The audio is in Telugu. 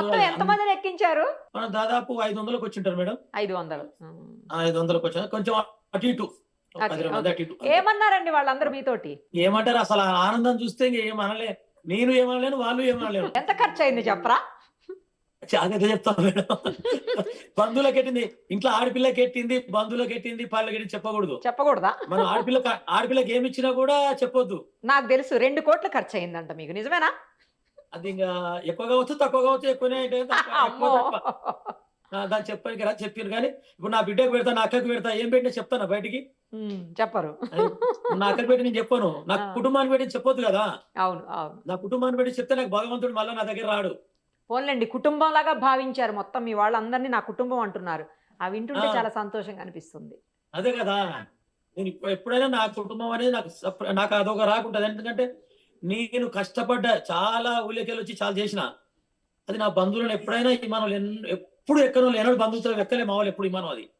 మొత్తం ఎంత మందిని ఎక్కించారు? మనం దాదాపు 500కి వచ్చింటారు మేడం. 500. 500కి వచ్చాం. కొంచెం అటు ఇటు. ఒక 10, ఓకే. 20 మంది ఓకే. అటు ఇటు అంతే. ఏమన్నారండి వాళ్ళందరూ మీతోటి? ఏమంటారు అసలు ఆ ఆనందం చూస్తే ఇంక ఏమనలే. నేను ఏమనలేను, వాళ్ళు ఏమనలేరు. ఎంత ఖర్చయింది చెప్పరా? అదే చెప్తాను మేడం. బంధువులకెట్టింది, ఇంట్లో ఆడపిల్లకెట్టింది, బంధువులకెట్టింది, పార్లకెట్టింది చెప్పకూడదు. చెప్పకూడదా? మనం ఆడపిల్లకి ఏమిచ్చినా కూడా చెప్పొద్దు. నాకు తెలుసు 2,00,00,000 ఖర్చయిందంట మీకు. నిజమేనా? అది ఇంగా ఎక్కువ కావచ్చు, తక్కువ కావచ్చు, ఎక్కువనే అయితే ఎక్కువ అమ్మో! తక్కువ. దానికి చెప్పడానికి రాదు చెప్పిర్రు గానీ, ఇప్పుడు నా బిడ్డకి పెడతా, నా అక్కకి పెడతా, ఏం పెట్టినా చెప్తానా బయటికి? చెప్పరు. అది నా అక్కకి పెట్టి నేను చెప్పను. నా ఆ! కుటుంబానికి పెట్టి చెప్పొద్దు గదా! అవును. అవును. నా కుటుంబాన్ని పెట్టి చెప్తే నాకు భగవంతుడు మళ్ళా నా దగ్గర రాడు. పోన్లెండి కుటుంబంలాగా భావించారు మొత్తం మీ వాళ్ళందరిని నా కుటుంబం అంటున్నారు. వింటుంటే ఆ! చాలా సంతోషంగా అనిపిస్తుంది. అదే గదా! నేను ఎప్పుడైనా నా కుటుంబం అనేది నాకు అదొక రాకుంటది. ఎందుకంటే నేను కష్టపడ్డ చాలా ఊళ్ళకెళ్ళొచ్చి చాలా చేసిన. అది నా బంధువులను ఎప్పుడైనా ఎప్పుడు ఎక్కనోళ్ళు ఎన్నడూ బంధువులతో ఎక్కలే మా వాళ్ళు ఎప్పుడు విమానం అది.